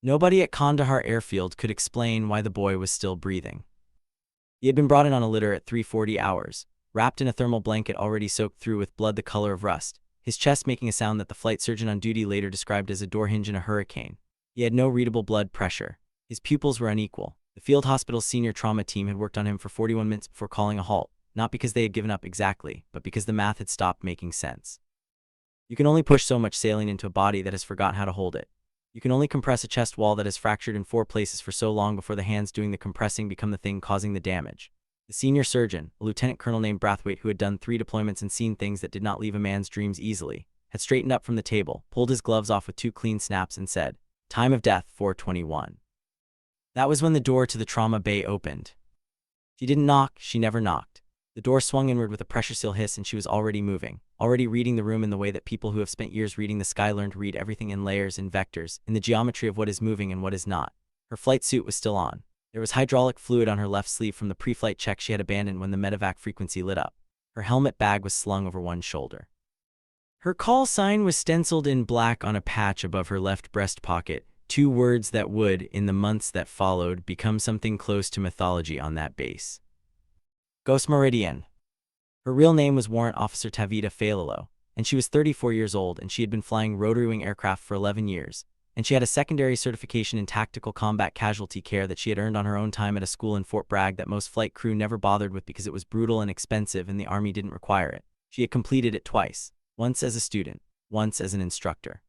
Nobody at Kandahar airfield could explain why the boy was still breathing. He had been brought in on a litter at 3:40 hours, wrapped in a thermal blanket already soaked through with blood the color of rust, his chest making a sound that the flight surgeon on duty later described as a door hinge in a hurricane. He had no readable blood pressure. His pupils were unequal. The field hospital's senior trauma team had worked on him for 41 minutes before calling a halt, not because they had given up exactly, but because the math had stopped making sense. You can only push so much saline into a body that has forgotten how to hold it. You can only compress a chest wall that is fractured in 4 places for so long before the hands doing the compressing become the thing causing the damage. The senior surgeon, a lieutenant colonel named Brathwaite who had done 3 deployments and seen things that did not leave a man's dreams easily, had straightened up from the table, pulled his gloves off with 2 clean snaps and said, "Time of death, 4:21. That was when the door to the trauma bay opened. She didn't knock, she never knocked. The door swung inward with a pressure seal hiss and she was already moving, already reading the room in the way that people who have spent years reading the sky learn to read everything in layers and vectors, in the geometry of what is moving and what is not. Her flight suit was still on. There was hydraulic fluid on her left sleeve from the pre-flight check she had abandoned when the medevac frequency lit up. Her helmet bag was slung over one shoulder. Her call sign was stenciled in black on a patch above her left breast pocket, 2 words that would, in the months that followed, become something close to mythology on that base. Ghost Meridian. Her real name was Warrant Officer Tavita Failalo, and she was 34 years old and she had been flying rotary wing aircraft for 11 years, and she had a secondary certification in tactical combat casualty care that she had earned on her own time at a school in Fort Bragg that most flight crew never bothered with because it was brutal and expensive and the Army didn't require it. She had completed it twice, once as a student, once as an instructor.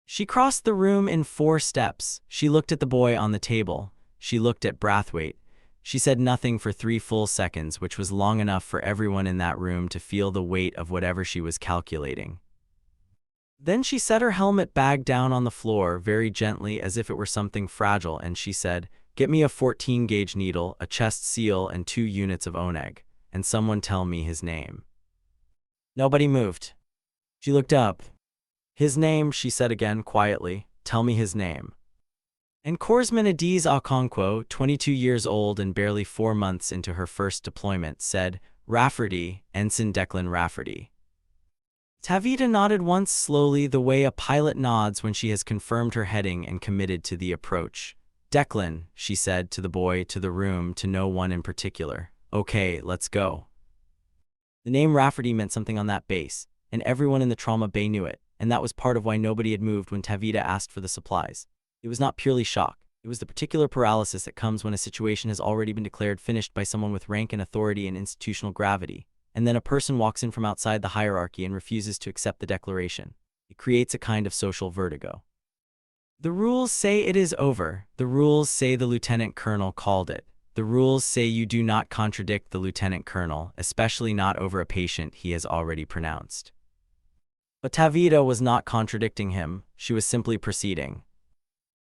She crossed the room in 4 steps. She looked at the boy on the table. She looked at Brathwaite. She said nothing for 3 full seconds, which was long enough for everyone in that room to feel the weight of whatever she was calculating. Then she set her helmet bag down on the floor very gently as if it were something fragile, and she said, "Get me a 14-gauge needle, a chest seal, and 2 units of Oneg, and someone tell me his name." Nobody moved. She looked up. "His name," she said again quietly. "Tell me his name." And Corpsman Adiz Okonkwo, 22 years old and barely 4 months into her first deployment, said, "Rafferty, Ensign Declan Rafferty." Tavita nodded once slowly, the way a pilot nods when she has confirmed her heading and committed to the approach. "Declan," she said to the boy, to the room, to no one in particular. "Okay, let's go." The name Rafferty meant something on that base, and everyone in the trauma bay knew it, and that was part of why nobody had moved when Tavita asked for the supplies. It was not purely shock. It was the particular paralysis that comes when a situation has already been declared finished by someone with rank and authority and institutional gravity, and then a person walks in from outside the hierarchy and refuses to accept the declaration. It creates a kind of social vertigo. The rules say it is over. The rules say the lieutenant colonel called it. The rules say you do not contradict the lieutenant colonel, especially not over a patient he has already pronounced. But Tavita was not contradicting him. She was simply proceeding.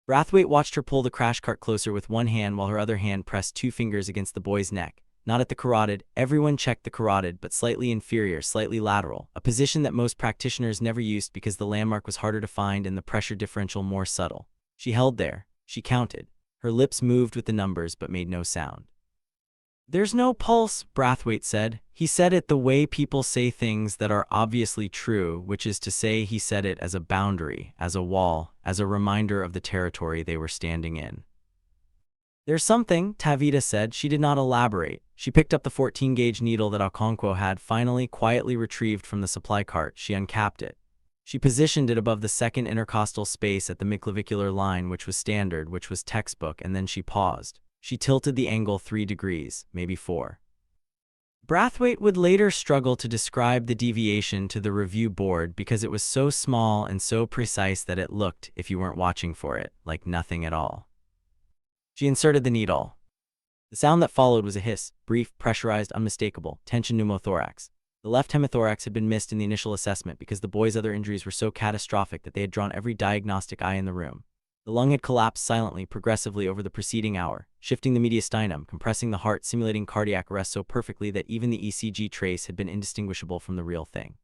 Brathwaite watched her pull the crash cart closer with one hand while her other hand pressed 2 fingers against the boy's neck. Not at the carotid. Everyone checked the carotid, but slightly inferior, slightly lateral, a position that most practitioners never used because the landmark was harder to find and the pressure differential more subtle. She held there. She counted. Her lips moved with the numbers but made no sound. "There's no pulse," Brathwaite said. He said it the way people say things that are obviously true, which is to say he said it as a boundary, as a wall, as a reminder of the territory they were standing in. "There's something," Tavita said. She did not elaborate. She picked up the 14-gauge needle that Okonkwo had finally quietly retrieved from the supply cart. She uncapped it. She positioned it above the second intercostal space at the midclavicular line, which was standard, which was textbook, and then she paused. She tilted the angle 3 degrees, maybe 4. Brathwaite would later struggle to describe the deviation to the review board because it was so small and so precise that it looked, if you weren't watching for it, like nothing at all. She inserted the needle. The sound that followed was a hiss, brief, pressurized, unmistakable, tension pneumothorax. The left hemithorax had been missed in the initial assessment because the boy's other injuries were so catastrophic that they had drawn every diagnostic eye in the room. The lung had collapsed silently, progressively over the preceding hour, shifting the mediastinum, compressing the heart, simulating cardiac arrest so perfectly that even the ECG trace had been indistinguishable from the real thing.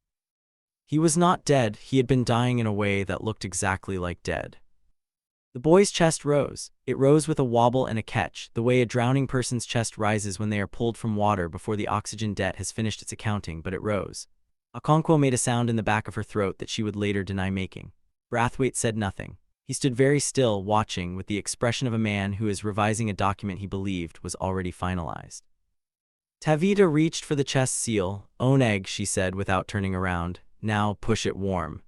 He was not dead. He had been dying in a way that looked exactly like dead. The boy's chest rose. It rose with a wobble and a catch, the way a drowning person's chest rises when they are pulled from water before the oxygen debt has finished its accounting, but it rose. Okonkwo made a sound in the back of her throat that she would later deny making. Brathwaite said nothing. He stood very still, watching, with the expression of a man who is revising a document he believed was already finalized. Tavita reached for the chest seal. "Oneg," she said without turning around. "Now push it warm."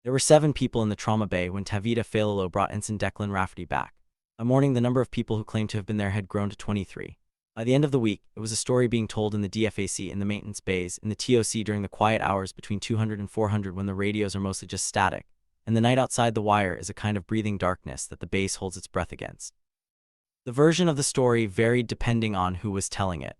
There were 7 people in the trauma bay when Tavita Falolo brought Ensign Declan Rafferty back. By morning, the number of people who claimed to have been there had grown to 23. By the end of the week, it was a story being told in the DFAC, in the maintenance bays, in the TOC during the quiet hours between 200 and 400 when the radios are mostly just static, and the night outside the wire is a kind of breathing darkness that the base holds its breath against. The version of the story varied depending on who was telling it.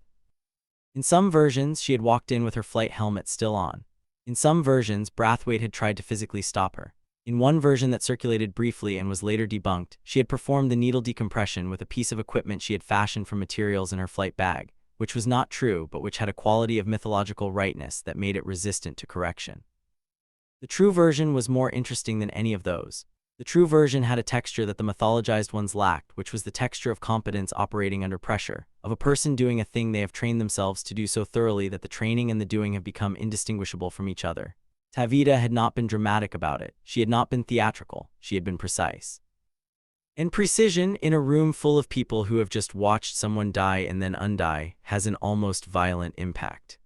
In some versions, she had walked in with her flight helmet still on. In some versions, Brathwaite had tried to physically stop her. In one version that circulated briefly and was later debunked, she had performed the needle decompression with a piece of equipment she had fashioned from materials in her flight bag, which was not true but which had a quality of mythological rightness that made it resistant to correction. The true version was more interesting than any of those. The true version had a texture that the mythologized ones lacked, which was the texture of competence operating under pressure, of a person doing a thing they have trained themselves to do so thoroughly that the training and the doing have become indistinguishable from each other. Tavita had not been dramatic about it. She had not been theatrical. She had been precise. And precision, in a room full of people who have just watched someone die and then undie, has an almost violent impact.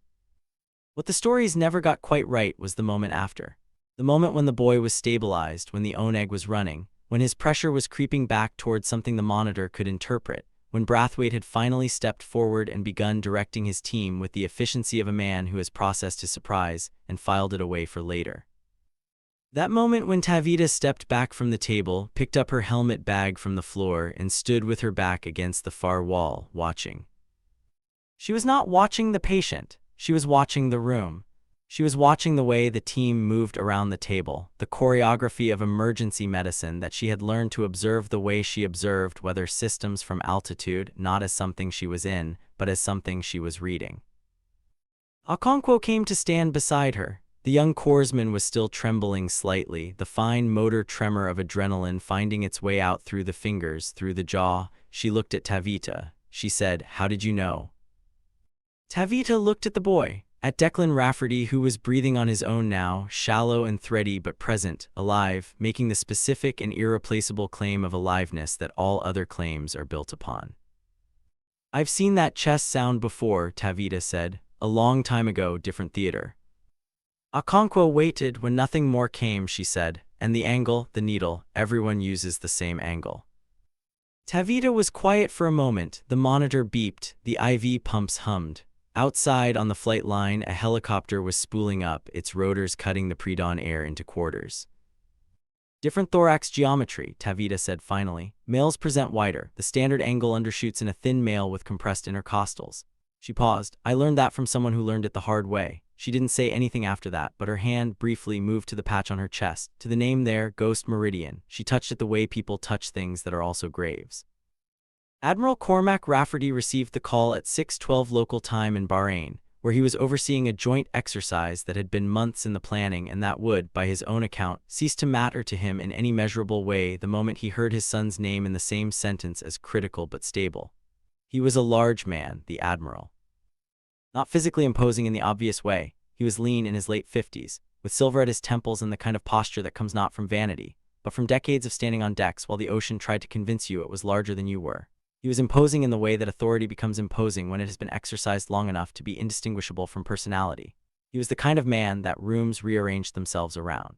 What the stories never got quite right was the moment after. The moment when the boy was stabilized, when the Oneg was running, when his pressure was creeping back towards something the monitor could interpret, when Brathwaite had finally stepped forward and begun directing his team with the efficiency of a man who has processed his surprise and filed it away for later. That moment when Tavita stepped back from the table, picked up her helmet bag from the floor, and stood with her back against the far wall, watching. She was not watching the patient. She was watching the room. She was watching the way the team moved around the table, the choreography of emergency medicine that she had learned to observe the way she observed weather systems from altitude, not as something she was in, but as something she was reading. Okonkwo came to stand beside her. The young corpsman was still trembling slightly, the fine motor tremor of adrenaline finding its way out through the fingers, through the jaw. She looked at Tavita. She said, "How did you know?" Tavita looked at the boy. At Declan Rafferty, who was breathing on his own now, shallow and thready but present, alive, making the specific and irreplaceable claim of aliveness that all other claims are built upon. "I've seen that chest sound before," Tavita said. "A long time ago, different theater." Okonkwo waited. "When nothing more came," she said, "and the angle, the needle, everyone uses the same angle." Tavita was quiet for a moment. The monitor beeped, the IV pumps hummed. Outside on the flight line, a helicopter was spooling up, its rotors cutting the pre-dawn air into quarters. "Different thorax geometry," Tavita said finally. "Males present wider. The standard angle undershoots in a thin male with compressed intercostals." She paused. "I learned that from someone who learned it the hard way." She didn't say anything after that, but her hand briefly moved to the patch on her chest, to the name there, Ghost Meridian. She touched it the way people touch things that are also graves. Admiral Cormac Rafferty received the call at 6:12 local time in Bahrain, where he was overseeing a joint exercise that had been months in the planning and that would, by his own account, cease to matter to him in any measurable way the moment he heard his son's name in the same sentence as critical but stable. He was a large man, the Admiral. Not physically imposing in the obvious way. He was lean, in his late 50s, with silver at his temples and the kind of posture that comes not from vanity, but from decades of standing on decks while the ocean tried to convince you it was larger than you were. He was imposing in the way that authority becomes imposing when it has been exercised long enough to be indistinguishable from personality. He was the kind of man that rooms rearranged themselves around.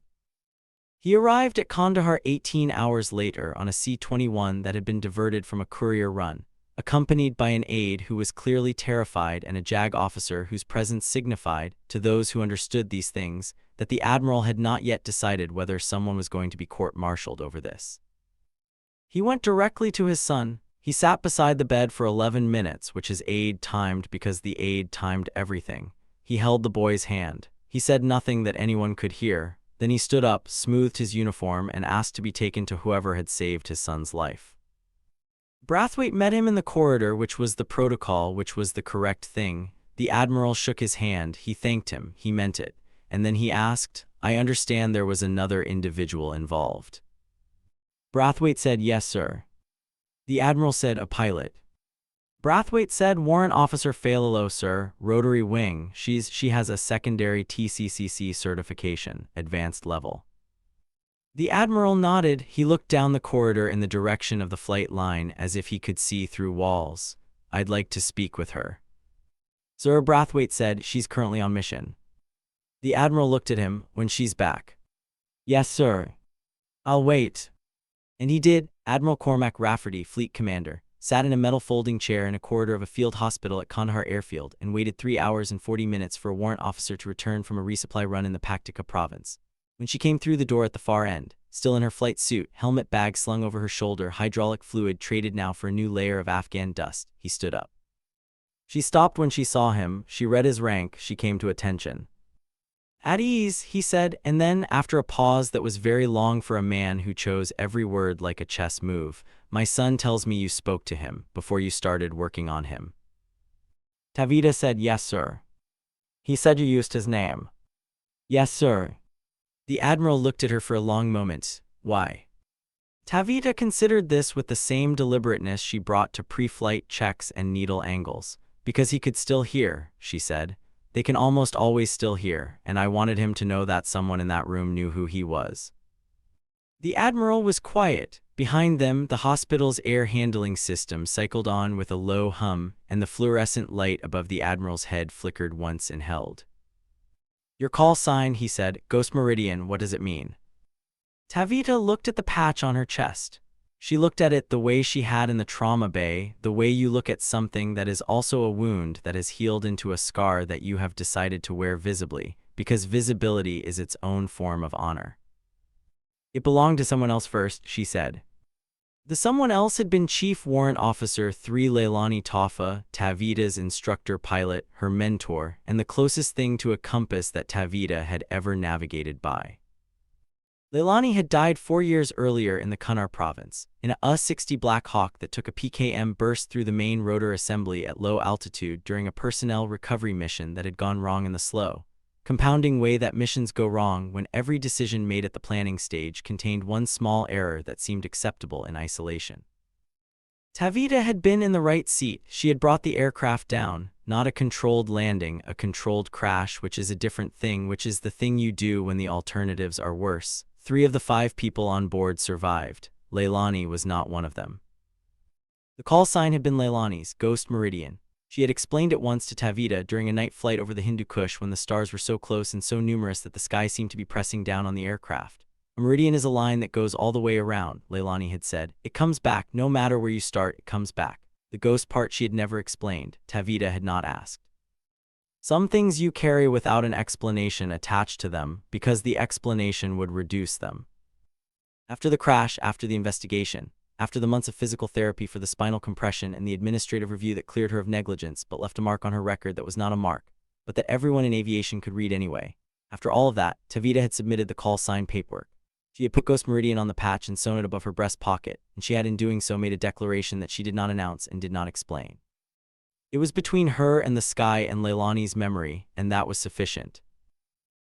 He arrived at Kandahar 18 hours later on a C-21 that had been diverted from a courier run, accompanied by an aide who was clearly terrified and a JAG officer whose presence signified, to those who understood these things, that the Admiral had not yet decided whether someone was going to be court-martialed over this. He went directly to his son. He sat beside the bed for 11 minutes, which his aide timed because the aide timed everything. He held the boy's hand. He said nothing that anyone could hear. Then he stood up, smoothed his uniform, and asked to be taken to whoever had saved his son's life. Brathwaite met him in the corridor, which was the protocol, which was the correct thing. The Admiral shook his hand. He thanked him. He meant it. And then he asked, "I understand there was another individual involved." Brathwaite said, "Yes, sir." The Admiral said, "A pilot." Brathwaite said, "Warrant Officer Falolo, sir, rotary wing. She has a secondary TCCC certification, advanced level." The Admiral nodded. He looked down the corridor in the direction of the flight line as if he could see through walls. I'd like to speak with her. Sir Brathwaite said, she's currently on mission. The Admiral looked at him. When she's back. Yes, sir. I'll wait. And he did. Admiral Cormac Rafferty, Fleet Commander, sat in a metal folding chair in a corridor of a field hospital at Kandahar Airfield and waited 3 hours and 40 minutes for a warrant officer to return from a resupply run in the Paktika province. When she came through the door at the far end, still in her flight suit, helmet bag slung over her shoulder, hydraulic fluid traded now for a new layer of Afghan dust, he stood up. She stopped when she saw him. She read his rank. She came to attention. At ease, he said, and then, after a pause that was very long for a man who chose every word like a chess move, my son tells me you spoke to him before you started working on him. Tavita said, yes, sir. He said you used his name. Yes, sir. The Admiral looked at her for a long moment. Why? Tavita considered this with the same deliberateness she brought to pre-flight checks and needle angles. Because he could still hear, she said. They can almost always still hear, and I wanted him to know that someone in that room knew who he was. The Admiral was quiet. Behind them, the hospital's air handling system cycled on with a low hum, and the fluorescent light above the Admiral's head flickered once and held. Your call sign, he said. Ghost Meridian, what does it mean? Tavita looked at the patch on her chest. She looked at it the way she had in the trauma bay, the way you look at something that is also a wound that has healed into a scar that you have decided to wear visibly, because visibility is its own form of honor. It belonged to someone else first, she said. The someone else had been Chief Warrant Officer 3 Leilani Toffa, Tavita's instructor pilot, her mentor, and the closest thing to a compass that Tavita had ever navigated by. Leilani had died 4 years earlier in the Kunar province, in a U-60 Black Hawk that took a PKM burst through the main rotor assembly at low altitude during a personnel recovery mission that had gone wrong in the slow, compounding way that missions go wrong when every decision made at the planning stage contained one small error that seemed acceptable in isolation. Tavita had been in the right seat. She had brought the aircraft down, not a controlled landing, a controlled crash, which is a different thing, which is the thing you do when the alternatives are worse. 3 of the 5 people on board survived. Leilani was not one of them. The call sign had been Leilani's, Ghost Meridian. She had explained it once to Tavita during a night flight over the Hindu Kush when the stars were so close and so numerous that the sky seemed to be pressing down on the aircraft. A meridian is a line that goes all the way around, Leilani had said. It comes back, no matter where you start, it comes back. The ghost part she had never explained. Tavita had not asked. Some things you carry without an explanation attached to them, because the explanation would reduce them. After the crash, after the investigation, after the months of physical therapy for the spinal compression and the administrative review that cleared her of negligence but left a mark on her record that was not a mark, but that everyone in aviation could read anyway. After all of that, Tavita had submitted the call sign paperwork. She had put Ghost Meridian on the patch and sewn it above her breast pocket, and she had in doing so made a declaration that she did not announce and did not explain. It was between her and the sky and Leilani's memory, and that was sufficient.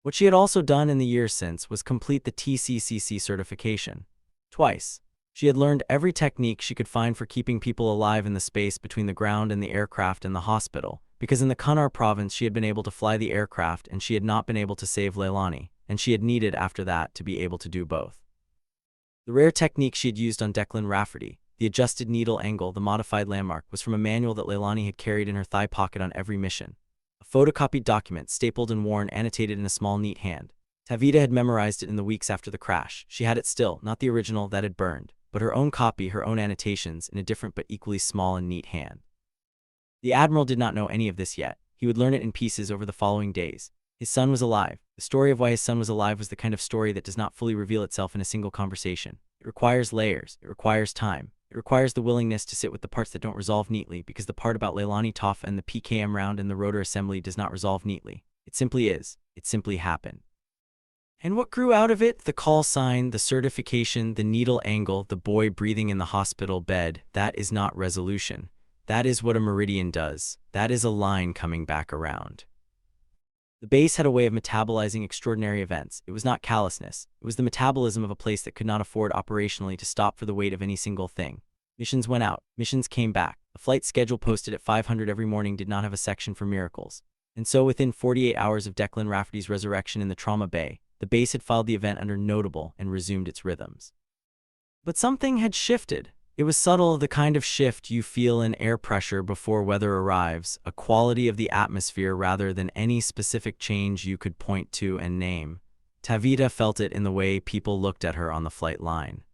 What she had also done in the years since was complete the TCCC certification. Twice. She had learned every technique she could find for keeping people alive in the space between the ground and the aircraft and the hospital, because in the Kunar province she had been able to fly the aircraft and she had not been able to save Leilani, and she had needed after that to be able to do both. The rare technique she had used on Declan Rafferty, the adjusted needle angle, the modified landmark, was from a manual that Leilani had carried in her thigh pocket on every mission. A photocopied document, stapled and worn, annotated in a small neat hand. Tavita had memorized it in the weeks after the crash. She had it still, not the original that had burned, but her own copy, her own annotations, in a different but equally small and neat hand. The Admiral did not know any of this yet. He would learn it in pieces over the following days. His son was alive. The story of why his son was alive was the kind of story that does not fully reveal itself in a single conversation. It requires layers. It requires time. It requires the willingness to sit with the parts that don't resolve neatly, because the part about Leilani Toffa and the PKM round and the rotor assembly does not resolve neatly. It simply is. It simply happened. And what grew out of it? The call sign, the certification, the needle angle, the boy breathing in the hospital bed. That is not resolution. That is what a meridian does. That is a line coming back around. The base had a way of metabolizing extraordinary events. It was not callousness. It was the metabolism of a place that could not afford operationally to stop for the weight of any single thing. Missions went out. Missions came back. A flight schedule posted at 500 every morning did not have a section for miracles. And so within 48 hours of Declan Rafferty's resurrection in the trauma bay, The base had filed the event under notable and resumed its rhythms. But something had shifted. It was subtle, the kind of shift you feel in air pressure before weather arrives, a quality of the atmosphere rather than any specific change you could point to and name. Tavita felt it in the way people looked at her on the flight line.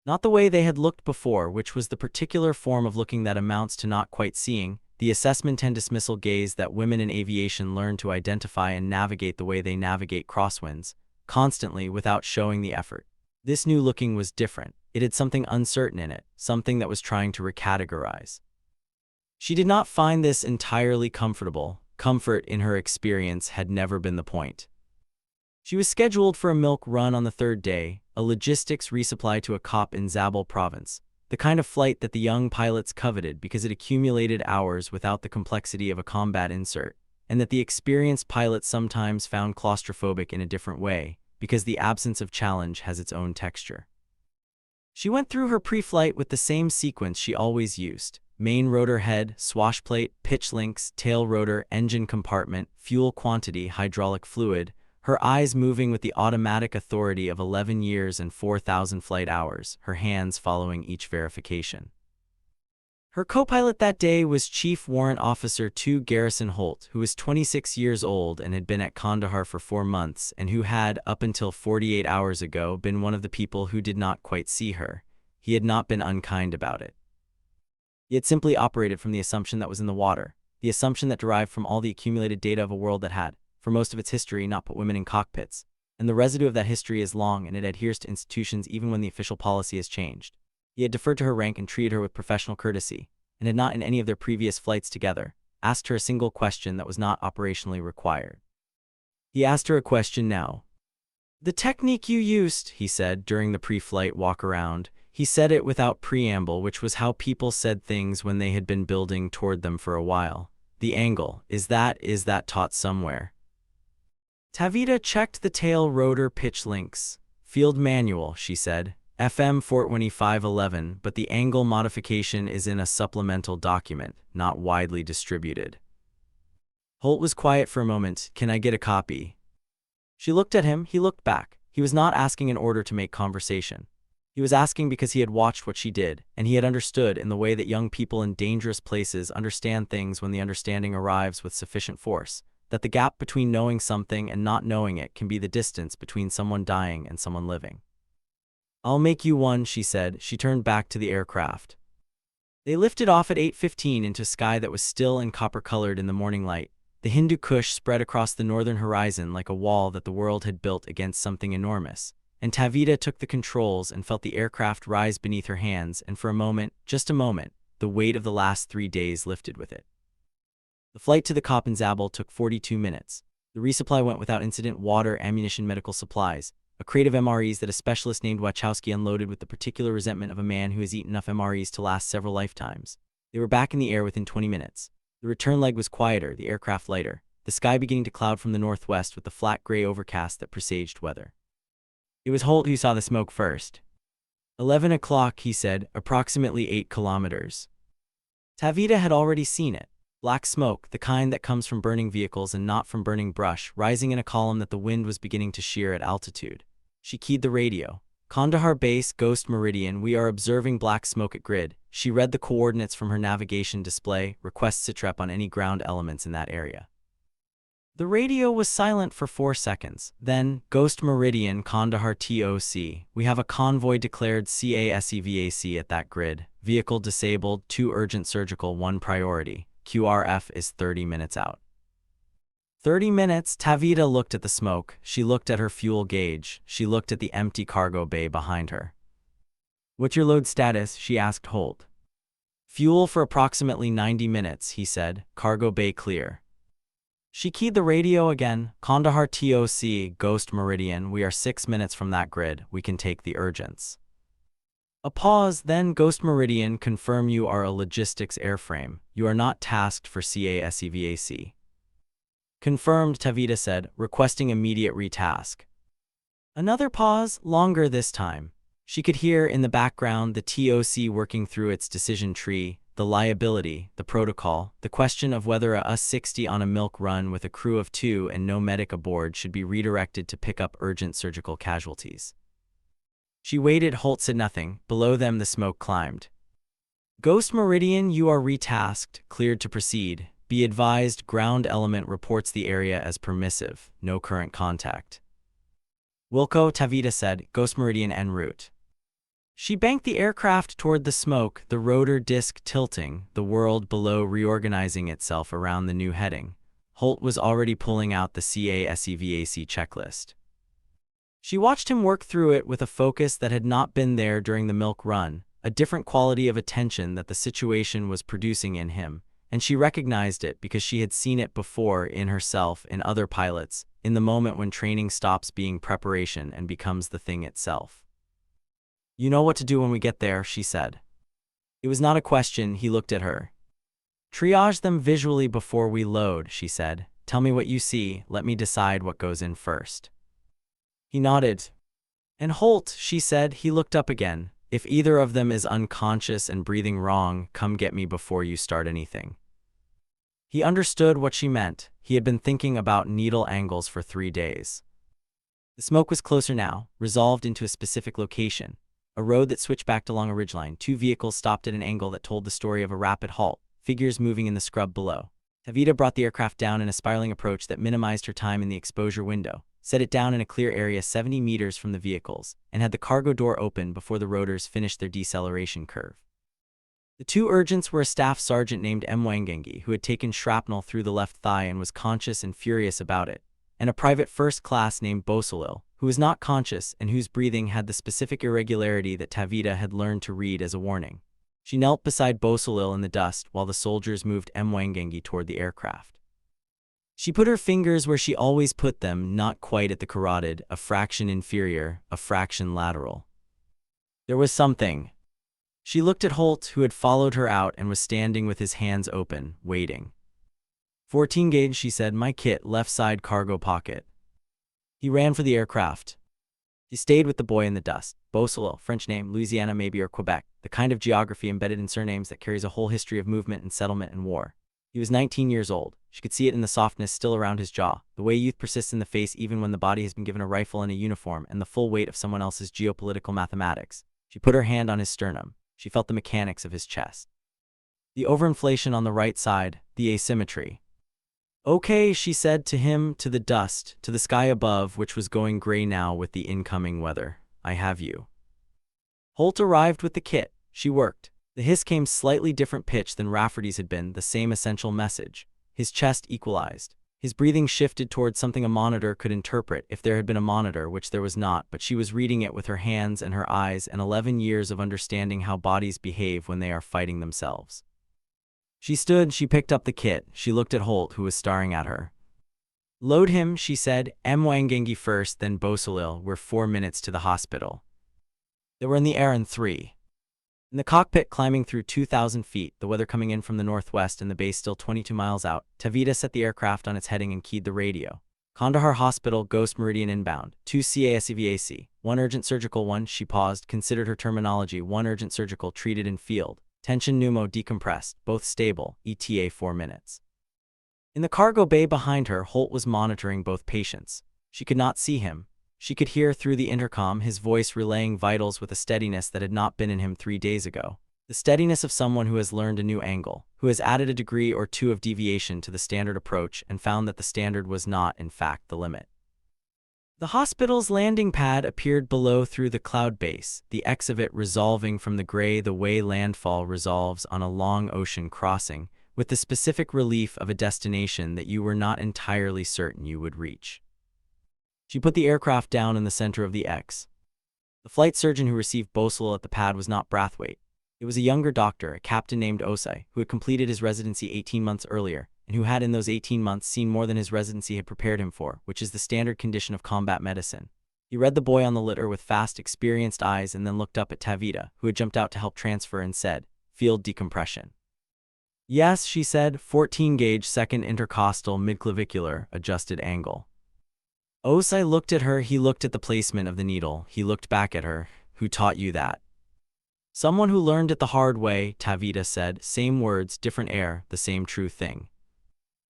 Not the way they had looked before, which was the particular form of looking that amounts to not quite seeing, the assessment and dismissal gaze that women in aviation learn to identify and navigate the way they navigate crosswinds, constantly without showing the effort. This new looking was different. It had something uncertain in it, something that was trying to recategorize. She did not find this entirely comfortable. Comfort, in her experience, had never been the point. She was scheduled for a milk run on the third day, a logistics resupply to a COP in Zabul province, the kind of flight that the young pilots coveted because it accumulated hours without the complexity of a combat insert, and that the experienced pilots sometimes found claustrophobic in a different way, because the absence of challenge has its own texture. She went through her pre-flight with the same sequence she always used: main rotor head, swash plate, pitch links, tail rotor, engine compartment, fuel quantity, hydraulic fluid, her eyes moving with the automatic authority of 11 years and 4,000 flight hours, her hands following each verification. Her co-pilot that day was Chief Warrant Officer 2 Garrison Holt, who was 26 years old and had been at Kandahar for 4 months, and who had, up until 48 hours ago, been one of the people who did not quite see her. He had not been unkind about it. He had simply operated from the assumption that was in the water, the assumption that derived from all the accumulated data of a world that had, for most of its history, not put women in cockpits, and the residue of that history is long and it adheres to institutions even when the official policy has changed. He had deferred to her rank and treated her with professional courtesy, and had not in any of their previous flights together asked her a single question that was not operationally required. He asked her a question now. "The technique you used," he said during the pre-flight walk-around. He said it without preamble, which was how people said things when they had been building toward them for a while. "The angle, is that taught somewhere?" Tavita checked the tail rotor pitch links. "Field manual," she said. "FM 42511, but the angle modification is in a supplemental document, not widely distributed." Holt was quiet for a moment. "Can I get a copy?" She looked at him, he looked back. He was not asking in order to make conversation. He was asking because he had watched what she did, and he had understood in the way that young people in dangerous places understand things when the understanding arrives with sufficient force, that the gap between knowing something and not knowing it can be the distance between someone dying and someone living. "I'll make you one," she said. She turned back to the aircraft. They lifted off at 8:15 into sky that was still and copper-colored in the morning light. The Hindu Kush spread across the northern horizon like a wall that the world had built against something enormous, and Tavita took the controls and felt the aircraft rise beneath her hands, and for a moment, just a moment, the weight of the last 3 days lifted with it. The flight to the COP in Zabul took 42 minutes. The resupply went without incident: water, ammunition, medical supplies, a crate of MREs that a specialist named Wachowski unloaded with the particular resentment of a man who has eaten enough MREs to last several lifetimes. They were back in the air within 20 minutes. The return leg was quieter, the aircraft lighter, the sky beginning to cloud from the northwest with the flat gray overcast that presaged weather. It was Holt who saw the smoke first. 11 o'clock, he said, approximately 8 kilometers. Tavita had already seen it. Black smoke, the kind that comes from burning vehicles and not from burning brush, rising in a column that the wind was beginning to shear at altitude. She keyed the radio. "Kandahar Base, Ghost Meridian, we are observing black smoke at grid." She read the coordinates from her navigation display, request SITREP on any ground elements in that area. The radio was silent for 4 seconds. Then, "Ghost Meridian, Kandahar TOC, we have a convoy declared CASEVAC at that grid. Vehicle disabled, 2 urgent surgical, 1 priority. QRF is 30 minutes out." 30 minutes, Tavita looked at the smoke. She looked at her fuel gauge. She looked at the empty cargo bay behind her. "What's your load status?" she asked Holt. "Fuel for approximately 90 minutes, he said. "Cargo bay clear." She keyed the radio again. "Kandahar TOC, Ghost Meridian, we are 6 minutes from that grid. We can take the urgents." A pause, then "Ghost Meridian, confirm you are a logistics airframe. You are not tasked for CASEVAC." "Confirmed," Tavita said, requesting immediate retask. Another pause, longer this time. She could hear in the background the TOC working through its decision tree, the liability, the protocol, the question of whether a US-60 on a milk run with a crew of 2 and no medic aboard should be redirected to pick up urgent surgical casualties. She waited. Holt said nothing. Below them the smoke climbed. Ghost Meridian, you are retasked, cleared to proceed. Be advised, ground element reports the area as permissive, no current contact. Wilco, Tavita said, Ghost Meridian en route. She banked the aircraft toward the smoke, the rotor disc tilting, the world below reorganizing itself around the new heading. Holt was already pulling out the CASEVAC checklist. She watched him work through it with a focus that had not been there during the milk run, a different quality of attention that the situation was producing in him, and she recognized it because she had seen it before in herself, in other pilots, in the moment when training stops being preparation and becomes the thing itself. You know what to do when we get there, she said. It was not a question. He looked at her. Triage them visually before we load, she said. Tell me what you see. Let me decide what goes in first. He nodded. And Holt, she said. He looked up again. If either of them is unconscious and breathing wrong, come get me before you start anything. He understood what she meant. He had been thinking about needle angles for 3 days. The smoke was closer now, resolved into a specific location. A road that switched back along a ridgeline. 2 vehicles stopped at an angle that told the story of a rapid halt, figures moving in the scrub below. Tavita brought the aircraft down in a spiraling approach that minimized her time in the exposure window, set it down in a clear area 70 meters from the vehicles, and had the cargo door open before the rotors finished their deceleration curve. The 2 urgents were a staff sergeant named Mwangangi, who had taken shrapnel through the left thigh and was conscious and furious about it, and a private first class named Bosolil, who was not conscious and whose breathing had the specific irregularity that Tavita had learned to read as a warning. She knelt beside Bosolil in the dust while the soldiers moved Mwangangi toward the aircraft. She put her fingers where she always put them, not quite at the carotid, a fraction inferior, a fraction lateral. There was something. She looked at Holt, who had followed her out and was standing with his hands open, waiting. 14 gauge, she said, my kit, left side cargo pocket. He ran for the aircraft. He stayed with the boy in the dust. Bosolil, French name, Louisiana maybe or Quebec, the kind of geography embedded in surnames that carries a whole history of movement and settlement and war. He was 19 years old. She could see it in the softness still around his jaw, the way youth persists in the face even when the body has been given a rifle and a uniform and the full weight of someone else's geopolitical mathematics. She put her hand on his sternum. She felt the mechanics of his chest. The overinflation on the right side, the asymmetry. Okay, she said to him, to the dust, to the sky above, which was going gray now with the incoming weather. I have you. Holt arrived with the kit. She worked. The hiss came slightly different pitch than Rafferty's had been, the same essential message. His chest equalized. His breathing shifted towards something a monitor could interpret if there had been a monitor, which there was not, but she was reading it with her hands and her eyes and 11 years of understanding how bodies behave when they are fighting themselves. She stood, she picked up the kit, she looked at Holt, who was staring at her. Load him, she said, Mwangangi first, then Bosolil. We're 4 minutes to the hospital. They were in the air in 3. In the cockpit, climbing through 2,000 feet, the weather coming in from the northwest and the base still 22 miles out, Tavita set the aircraft on its heading and keyed the radio. Kandahar Hospital, Ghost Meridian inbound, 2 CASEVAC, 1 urgent surgical, 1, she paused, considered her terminology, 1 urgent surgical, treated in field. Tension pneumo decompressed, both stable, ETA 4 minutes. In the cargo bay behind her, Holt was monitoring both patients. She could not see him. She could hear through the intercom his voice relaying vitals with a steadiness that had not been in him 3 days ago. The steadiness of someone who has learned a new angle, who has added a degree or 2 of deviation to the standard approach and found that the standard was not, in fact, the limit. The hospital's landing pad appeared below through the cloud base, the X of it resolving from the gray the way landfall resolves on a long ocean crossing, with the specific relief of a destination that you were not entirely certain you would reach. She put the aircraft down in the center of the X. The flight surgeon who received Bosolil at the pad was not Brathwaite. It was a younger doctor, a captain named Osai, who had completed his residency 18 months earlier, and who had in those 18 months seen more than his residency had prepared him for, which is the standard condition of combat medicine. He read the boy on the litter with fast, experienced eyes and then looked up at Tavita, who had jumped out to help transfer, and said, field decompression. Yes, she said, 14 gauge second intercostal midclavicular, adjusted angle. Osai looked at her, he looked at the placement of the needle, he looked back at her. Who taught you that? Someone who learned it the hard way, Tavita said. Same words, different air, the same true thing.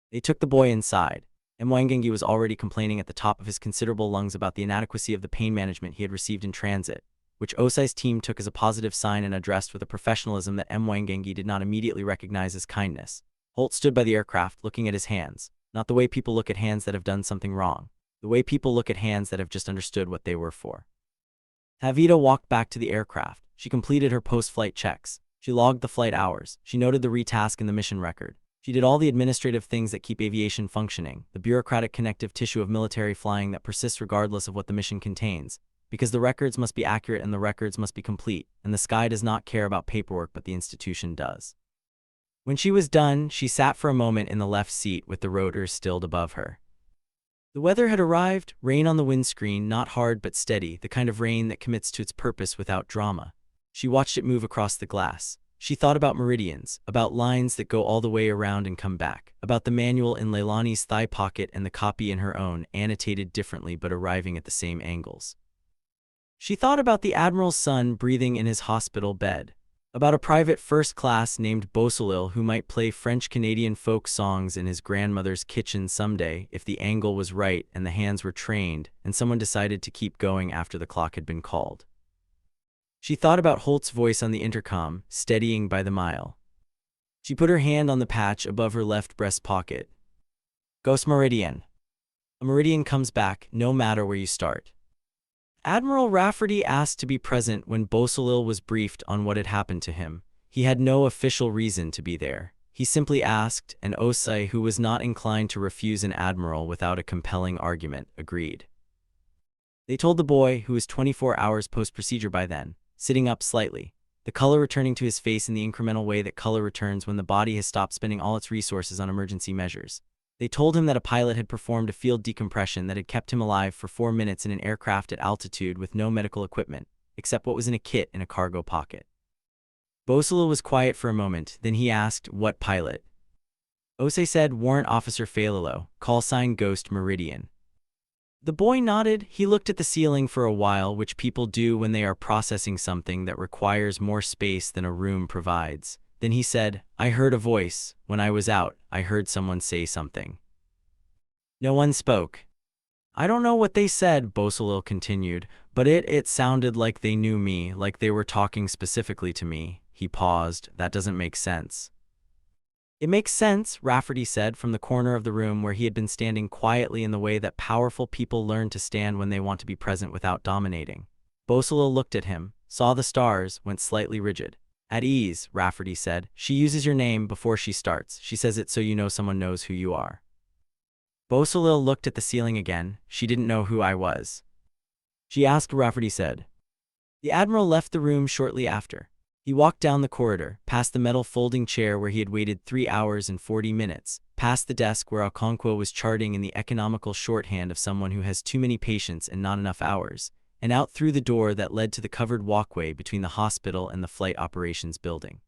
They took the boy inside. Mwangangi was already complaining at the top of his considerable lungs about the inadequacy of the pain management he had received in transit, which Osai's team took as a positive sign and addressed with a professionalism that Mwangangi did not immediately recognize as kindness. Holt stood by the aircraft, looking at his hands, not the way people look at hands that have done something wrong, the way people look at hands that have just understood what they were for. Tavita walked back to the aircraft. She completed her post-flight checks. She logged the flight hours. She noted the retask in the mission record. She did all the administrative things that keep aviation functioning, the bureaucratic connective tissue of military flying that persists regardless of what the mission contains, because the records must be accurate and the records must be complete, and the sky does not care about paperwork but the institution does. When she was done, she sat for a moment in the left seat with the rotors stilled above her. The weather had arrived, rain on the windscreen, not hard but steady, the kind of rain that commits to its purpose without drama. She watched it move across the glass. She thought about meridians, about lines that go all the way around and come back, about the manual in Leilani's thigh pocket and the copy in her own, annotated differently but arriving at the same angles. She thought about the Admiral's son breathing in his hospital bed, about a private first class named Beausoleil who might play French-Canadian folk songs in his grandmother's kitchen someday if the angle was right and the hands were trained and someone decided to keep going after the clock had been called. She thought about Holt's voice on the intercom, steadying by the mile. She put her hand on the patch above her left breast pocket. Ghost Meridian. A meridian comes back, no matter where you start. Admiral Rafferty asked to be present when Beausoleil was briefed on what had happened to him. He had no official reason to be there. He simply asked, and Osai, who was not inclined to refuse an admiral without a compelling argument, agreed. They told the boy, who was 24 hours post-procedure by then, sitting up slightly, the color returning to his face in the incremental way that color returns when the body has stopped spending all its resources on emergency measures. They told him that a pilot had performed a field decompression that had kept him alive for 4 minutes in an aircraft at altitude with no medical equipment, except what was in a kit in a cargo pocket. Beausoleil was quiet for a moment, then he asked, "What pilot?" Osei said, "Warrant Officer Failalo, call sign Ghost Meridian." The boy nodded. He looked at the ceiling for a while, which people do when they are processing something that requires more space than a room provides. Then he said, "I heard a voice. When I was out, I heard someone say something." No one spoke. "I don't know what they said," Beausoleil continued, "but it sounded like they knew me, like they were talking specifically to me." He paused. "That doesn't make sense." "It makes sense," Rafferty said from the corner of the room where he had been standing quietly in the way that powerful people learn to stand when they want to be present without dominating. Beausoleil looked at him, saw the stars, went slightly rigid. "At ease," Rafferty said. "She uses your name before she starts. She says it so you know someone knows who you are." Beausoleil looked at the ceiling again. "She didn't know who I was." She asked, Rafferty said. The Admiral left the room shortly after. He walked down the corridor, past the metal folding chair where he had waited 3 hours and 40 minutes, past the desk where Okonkwo was charting in the economical shorthand of someone who has too many patients and not enough hours, and out through the door that led to the covered walkway between the hospital and the flight operations building.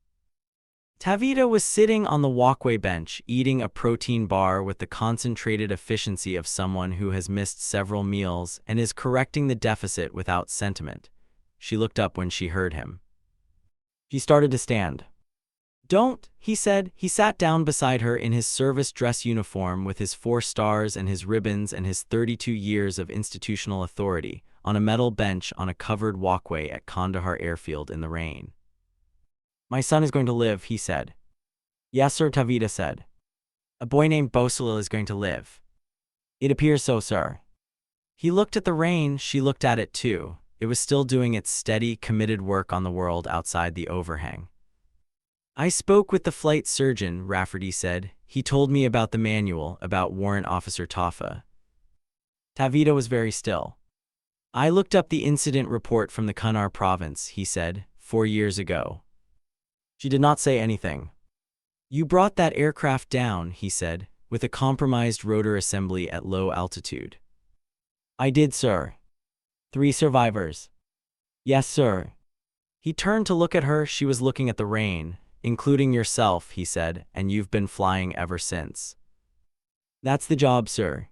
Tavita was sitting on the walkway bench, eating a protein bar with the concentrated efficiency of someone who has missed several meals and is correcting the deficit without sentiment. She looked up when she heard him. She started to stand. "Don't," he said. He sat down beside her in his service dress uniform with his 4 stars and his ribbons and his 32 years of institutional authority, on a metal bench on a covered walkway at Kandahar Airfield in the rain. "My son is going to live," he said. "Yes, sir," Tavita said. "A boy named Beausoleil is going to live." "It appears so, sir." He looked at the rain. She looked at it too. It was still doing its steady, committed work on the world outside the overhang. "I spoke with the flight surgeon," Rafferty said. "He told me about the manual, about Warrant Officer Toffa." Tavita was very still. "I looked up the incident report from the Kunar province," he said, 4 years ago." She did not say anything. "You brought that aircraft down," he said, "with a compromised rotor assembly at low altitude." "I did, sir." 3 survivors. "Yes, sir." He turned to look at her. She was looking at the rain. "Including yourself," he said, "and you've been flying ever since." "That's the job, sir."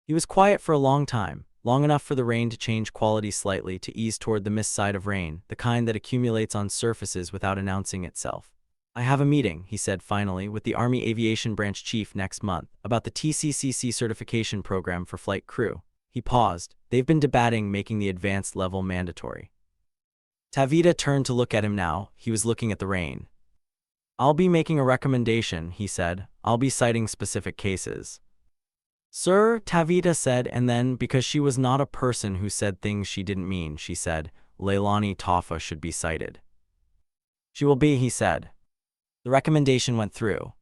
He was quiet for a long time, long enough for the rain to change quality slightly to ease toward the mist side of rain, the kind that accumulates on surfaces without announcing itself. I have a meeting, he said finally, with the Army Aviation Branch Chief next month about the TCCC certification program for flight crew. He paused. They've been debating making the advanced level mandatory. Tavita turned to look at him now. He was looking at the rain. I'll be making a recommendation, he said. I'll be citing specific cases. Sir, Tavita said, and then, because she was not a person who said things she didn't mean, she said, Leilani Tafa should be cited. She will be, he said. The recommendation went through.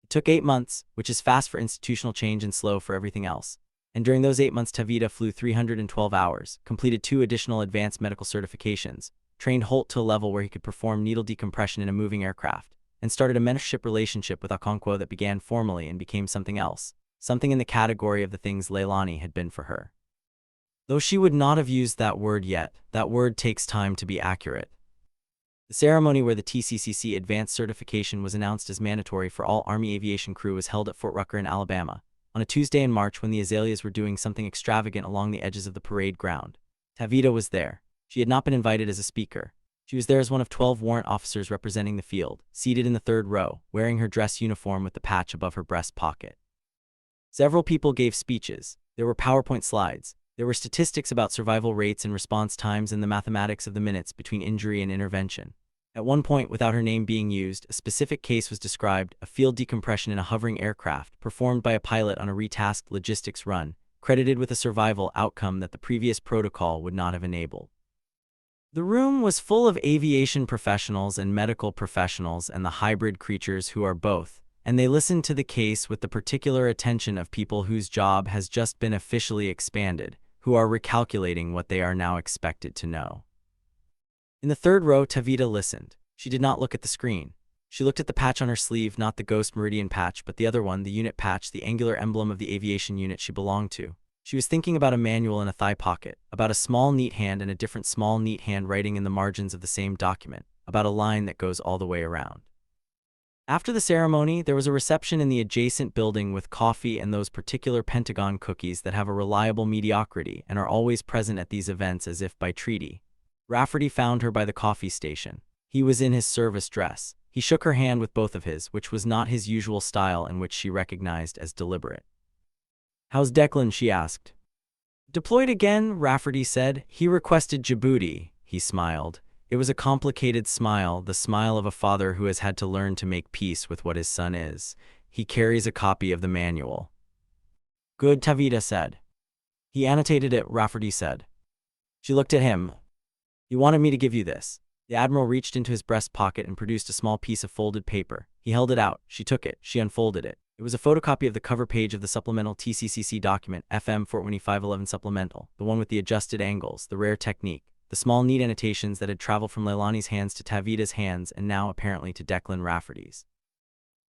It took 8 months, which is fast for institutional change and slow for everything else. And during those 8 months, Tavita flew 312 hours, completed 2 additional advanced medical certifications, trained Holt to a level where he could perform needle decompression in a moving aircraft, and started a mentorship relationship with Okonkwo that began formally and became something else, something in the category of the things Leilani had been for her. Though she would not have used that word yet, that word takes time to be accurate. The ceremony where the TCCC advanced certification was announced as mandatory for all Army aviation crew was held at Fort Rucker in Alabama, on a Tuesday in March when the Azaleas were doing something extravagant along the edges of the parade ground. Tavita was there. She had not been invited as a speaker. She was there as one of 12 warrant officers representing the field, seated in the 3rd row, wearing her dress uniform with the patch above her breast pocket. Several people gave speeches. There were PowerPoint slides. There were statistics about survival rates and response times and the mathematics of the minutes between injury and intervention. At one point, without her name being used, a specific case was described, a field decompression in a hovering aircraft, performed by a pilot on a retasked logistics run, credited with a survival outcome that the previous protocol would not have enabled. The room was full of aviation professionals and medical professionals and the hybrid creatures who are both, and they listened to the case with the particular attention of people whose job has just been officially expanded, who are recalculating what they are now expected to know. In the 3rd row, Tavita listened. She did not look at the screen. She looked at the patch on her sleeve, not the Ghost Meridian patch, but the other one, the unit patch, the angular emblem of the aviation unit she belonged to. She was thinking about a manual in a thigh pocket, about a small neat hand and a different small neat hand writing in the margins of the same document, about a line that goes all the way around. After the ceremony, there was a reception in the adjacent building with coffee and those particular Pentagon cookies that have a reliable mediocrity and are always present at these events as if by treaty. Rafferty found her by the coffee station. He was in his service dress. He shook her hand with both of his, which was not his usual style and which she recognized as deliberate. How's Declan? She asked. Deployed again, Rafferty said. He requested Djibouti. He smiled. It was a complicated smile, the smile of a father who has had to learn to make peace with what his son is. He carries a copy of the manual. Good, Tavita said. He annotated it, Rafferty said. She looked at him. You wanted me to give you this. The Admiral reached into his breast pocket and produced a small piece of folded paper. He held it out. She took it. She unfolded it. It was a photocopy of the cover page of the supplemental TCCC document, FM Fort Winnie 511 Supplemental, the one with the adjusted angles, the rare technique, the small neat annotations that had traveled from Leilani's hands to Tavita's hands and now apparently to Declan Rafferty's.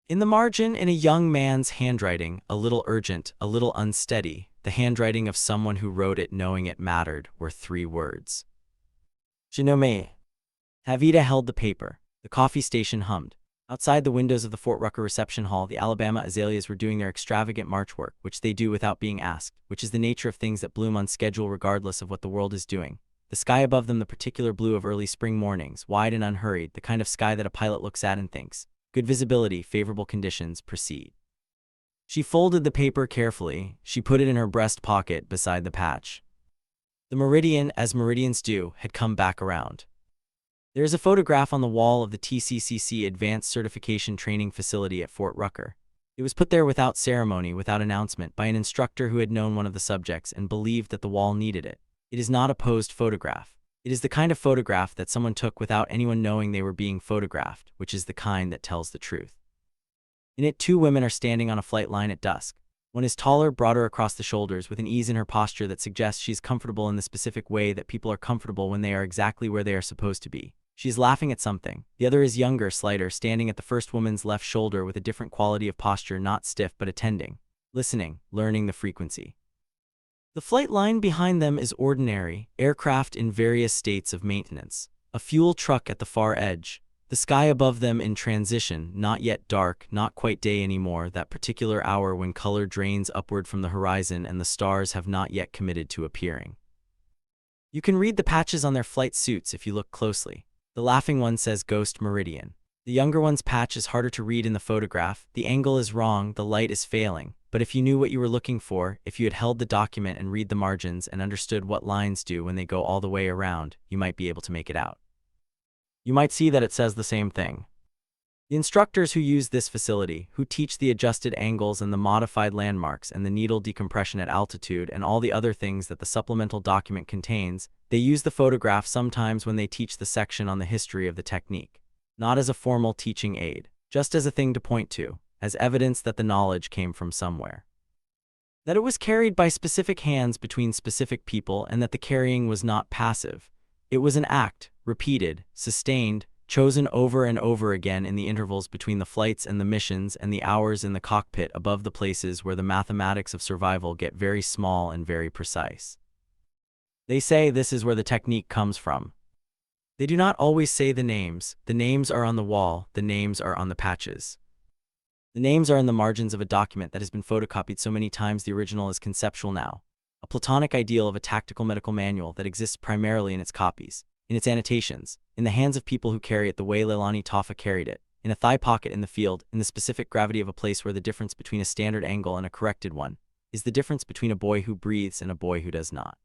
In the margin, in a young man's handwriting, a little urgent, a little unsteady, the handwriting of someone who wrote it knowing it mattered, were 3 words. Je nomme. Tavita held the paper. The coffee station hummed. Outside the windows of the Fort Rucker reception hall, the Alabama azaleas were doing their extravagant march work, which they do without being asked, which is the nature of things that bloom on schedule regardless of what the world is doing. The sky above them, the particular blue of early spring mornings, wide and unhurried, the kind of sky that a pilot looks at and thinks, good visibility, favorable conditions, proceed. She folded the paper carefully. She put it in her breast pocket beside the patch. The meridian, as meridians do, had come back around. There is a photograph on the wall of the TCCC Advanced Certification Training Facility at Fort Rucker. It was put there without ceremony, without announcement, by an instructor who had known one of the subjects and believed that the wall needed it. It is not a posed photograph. It is the kind of photograph that someone took without anyone knowing they were being photographed, which is the kind that tells the truth. In it, 2 women are standing on a flight line at dusk. One is taller, broader across the shoulders, with an ease in her posture that suggests she is comfortable in the specific way that people are comfortable when they are exactly where they are supposed to be. She is laughing at something. The other is younger, slighter, standing at the first woman's left shoulder with a different quality of posture, not stiff but attending, listening, learning the frequency. The flight line behind them is ordinary, aircraft in various states of maintenance. A fuel truck at the far edge. The sky above them in transition, not yet dark, not quite day anymore, that particular hour when color drains upward from the horizon and the stars have not yet committed to appearing. You can read the patches on their flight suits if you look closely. The laughing one says Ghost Meridian. The younger one's patch is harder to read in the photograph. The angle is wrong, the light is failing. But if you knew what you were looking for, if you had held the document and read the margins and understood what lines do when they go all the way around, you might be able to make it out. You might see that it says the same thing. The instructors who use this facility, who teach the adjusted angles and the modified landmarks and the needle decompression at altitude and all the other things that the supplemental document contains, they use the photograph sometimes when they teach the section on the history of the technique. Not as a formal teaching aid, just as a thing to point to, as evidence that the knowledge came from somewhere. That it was carried by specific hands between specific people and that the carrying was not passive. It was an act, repeated, sustained, chosen over and over again in the intervals between the flights and the missions and the hours in the cockpit above the places where the mathematics of survival get very small and very precise. They say this is where the technique comes from. They do not always say the names are on the wall, the names are on the patches. The names are in the margins of a document that has been photocopied so many times the original is conceptual now. A Platonic ideal of a tactical medical manual that exists primarily in its copies, in its annotations, in the hands of people who carry it the way Leilani Toffa carried it, in a thigh pocket in the field, in the specific gravity of a place where the difference between a standard angle and a corrected one is the difference between a boy who breathes and a boy who does not.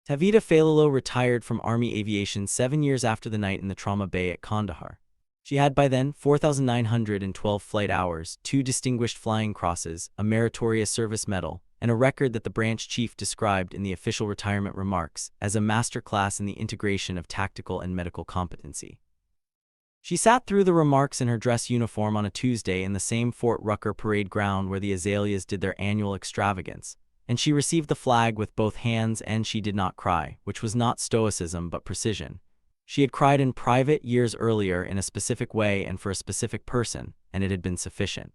Tavita Falilo retired from Army Aviation 7 years after the night in the trauma bay at Kandahar. She had by then 4,912 flight hours, 2 distinguished flying crosses, a meritorious service medal, and a record that the branch chief described in the official retirement remarks as a masterclass in the integration of tactical and medical competency. She sat through the remarks in her dress uniform on a Tuesday in the same Fort Rucker parade ground where the Azaleas did their annual extravagance, and she received the flag with both hands and she did not cry, which was not stoicism but precision. She had cried in private years earlier in a specific way and for a specific person, and it had been sufficient.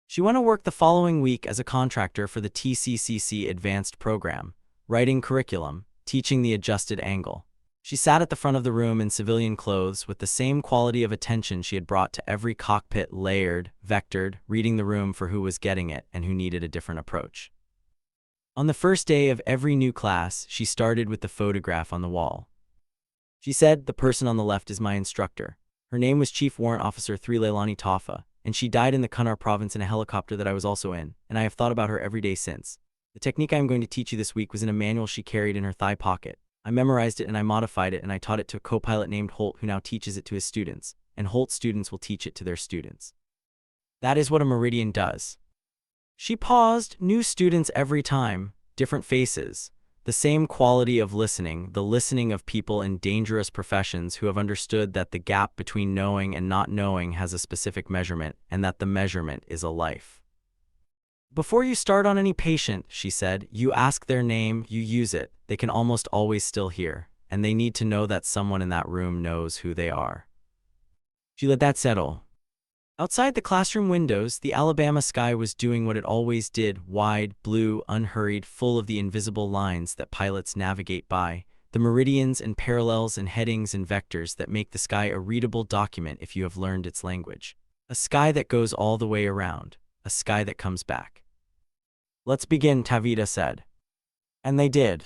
She went to work the following week as a contractor for the TCCC Advanced Program, writing curriculum, teaching the adjusted angle. She sat at the front of the room in civilian clothes with the same quality of attention she had brought to every cockpit, layered, vectored, reading the room for who was getting it and who needed a different approach. On the first day of every new class, she started with the photograph on the wall. She said, "The person on the left is my instructor. Her name was Chief Warrant Officer 3 Leilani Toffa, and she died in the Kunar province in a helicopter that I was also in, and I have thought about her every day since. The technique I am going to teach you this week was in a manual she carried in her thigh pocket. I memorized it and I modified it and I taught it to a co-pilot named Holt who now teaches it to his students, and Holt's students will teach it to their students. That is what a meridian does." She paused, new students every time, different faces. The same quality of listening, the listening of people in dangerous professions who have understood that the gap between knowing and not knowing has a specific measurement, and that the measurement is a life. "Before you start on any patient," she said, "you ask their name, you use it. They can almost always still hear, and they need to know that someone in that room knows who they are." She let that settle. Outside the classroom windows, the Alabama sky was doing what it always did, wide, blue, unhurried, full of the invisible lines that pilots navigate by, the meridians and parallels and headings and vectors that make the sky a readable document if you have learned its language. A sky that goes all the way around, a sky that comes back. "Let's begin," Tavita said. And they did.